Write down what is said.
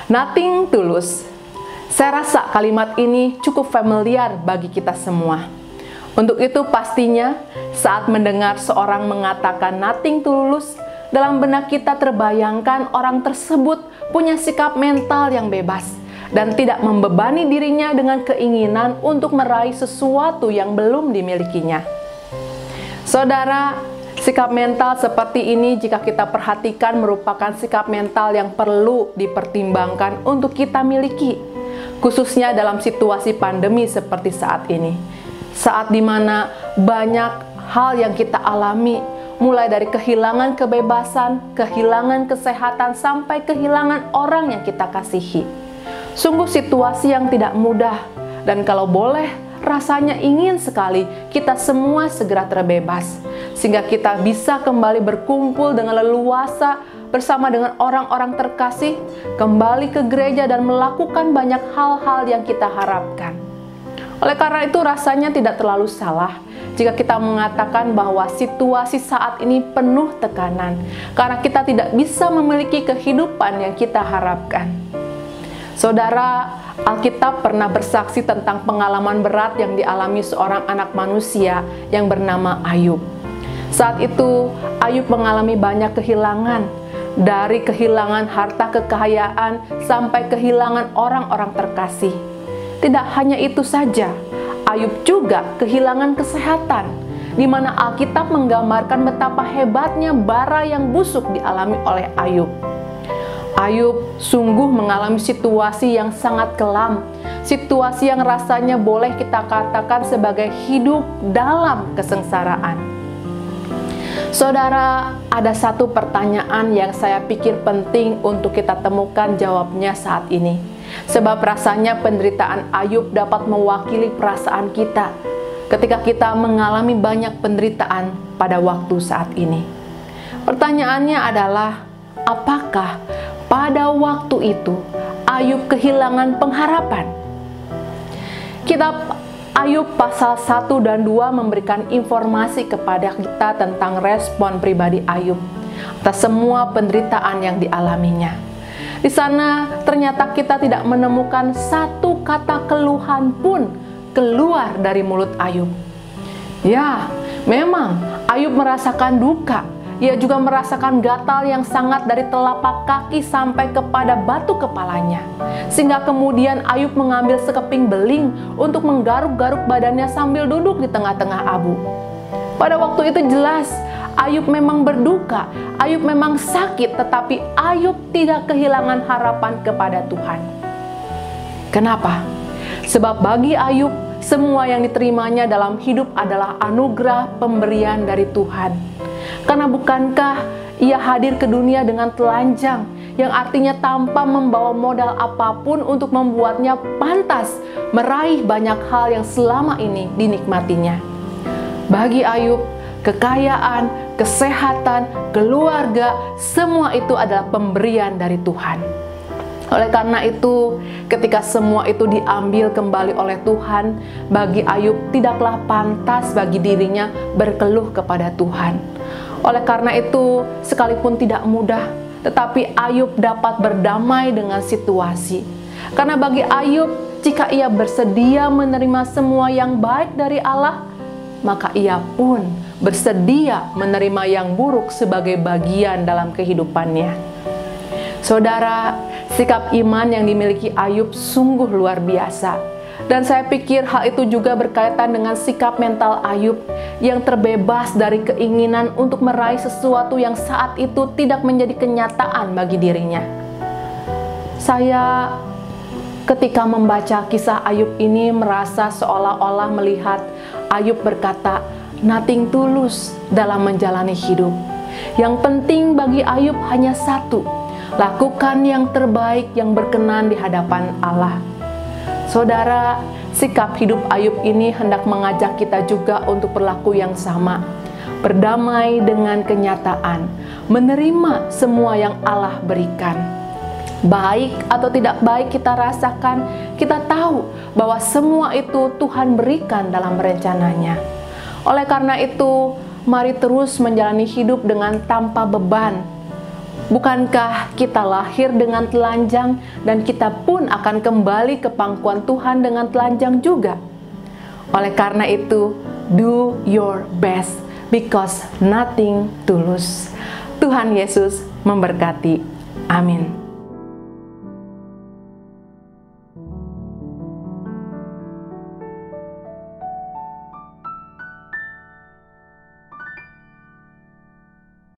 Nothing tulus. Saya rasa kalimat ini cukup familiar bagi kita semua. Untuk itu pastinya saat mendengar seorang mengatakan nothing tulus, dalam benak kita terbayangkan orang tersebut punya sikap mental yang bebas dan tidak membebani dirinya dengan keinginan untuk meraih sesuatu yang belum dimilikinya. Saudara, sikap mental seperti ini jika kita perhatikan merupakan sikap mental yang perlu dipertimbangkan untuk kita miliki, khususnya dalam situasi pandemi seperti saat ini. Saat dimana banyak hal yang kita alami, mulai dari kehilangan kebebasan, kehilangan kesehatan, sampai kehilangan orang yang kita kasihi. Sungguh situasi yang tidak mudah, dan kalau boleh, rasanya ingin sekali kita semua segera terbebas, sehingga kita bisa kembali berkumpul dengan leluasa bersama dengan orang-orang terkasih, kembali ke gereja dan melakukan banyak hal-hal yang kita harapkan. Oleh karena itu rasanya tidak terlalu salah jika kita mengatakan bahwa situasi saat ini penuh tekanan, karena kita tidak bisa memiliki kehidupan yang kita harapkan. Saudara, Alkitab pernah bersaksi tentang pengalaman berat yang dialami seorang anak manusia yang bernama Ayub. Saat itu, Ayub mengalami banyak kehilangan, dari kehilangan harta kekayaan sampai kehilangan orang-orang terkasih. Tidak hanya itu saja, Ayub juga kehilangan kesehatan, di mana Alkitab menggambarkan betapa hebatnya bara yang busuk dialami oleh Ayub. Ayub sungguh mengalami situasi yang sangat kelam, situasi yang rasanya boleh kita katakan sebagai hidup dalam kesengsaraan. Saudara, ada satu pertanyaan yang saya pikir penting untuk kita temukan jawabnya saat ini. Sebab rasanya penderitaan Ayub dapat mewakili perasaan kita ketika kita mengalami banyak penderitaan pada waktu saat ini. Pertanyaannya adalah, apakah pada waktu itu Ayub kehilangan pengharapan? Kitab Ayub pasal 1 dan 2 memberikan informasi kepada kita tentang respon pribadi Ayub atas semua penderitaan yang dialaminya. Di sana ternyata kita tidak menemukan satu kata keluhan pun keluar dari mulut Ayub. Ya, memang Ayub merasakan duka. Ia juga merasakan gatal yang sangat dari telapak kaki sampai kepada batu kepalanya. Sehingga kemudian Ayub mengambil sekeping beling untuk menggaruk-garuk badannya sambil duduk di tengah-tengah abu. Pada waktu itu jelas, Ayub memang berduka, Ayub memang sakit, tetapi Ayub tidak kehilangan harapan kepada Tuhan. Kenapa? Sebab bagi Ayub, semua yang diterimanya dalam hidup adalah anugerah pemberian dari Tuhan. Karena bukankah ia hadir ke dunia dengan telanjang, yang artinya tanpa membawa modal apapun untuk membuatnya pantas meraih banyak hal yang selama ini dinikmatinya. Bagi Ayub, kekayaan, kesehatan, keluarga, semua itu adalah pemberian dari Tuhan. Oleh karena itu, ketika semua itu diambil kembali oleh Tuhan, bagi Ayub tidaklah pantas bagi dirinya berkeluh kepada Tuhan. Oleh karena itu, sekalipun tidak mudah, tetapi Ayub dapat berdamai dengan situasi. Karena bagi Ayub, jika ia bersedia menerima semua yang baik dari Allah, maka ia pun bersedia menerima yang buruk sebagai bagian dalam kehidupannya. Saudara, sikap iman yang dimiliki Ayub sungguh luar biasa. Dan saya pikir hal itu juga berkaitan dengan sikap mental Ayub yang terbebas dari keinginan untuk meraih sesuatu yang saat itu tidak menjadi kenyataan bagi dirinya. Saya ketika membaca kisah Ayub ini merasa seolah-olah melihat Ayub berkata, nothing tulus dalam menjalani hidup. Yang penting bagi Ayub hanya satu, lakukan yang terbaik yang berkenan di hadapan Allah. Saudara, sikap hidup Ayub ini hendak mengajak kita juga untuk berlaku yang sama. Berdamai dengan kenyataan, menerima semua yang Allah berikan. Baik atau tidak baik kita rasakan, kita tahu bahwa semua itu Tuhan berikan dalam rencananya. Oleh karena itu, mari terus menjalani hidup dengan tanpa beban. Bukankah kita lahir dengan telanjang dan kita pun akan kembali ke pangkuan Tuhan dengan telanjang juga? Oleh karena itu, do your best because nothing to lose. Tuhan Yesus memberkati. Amin.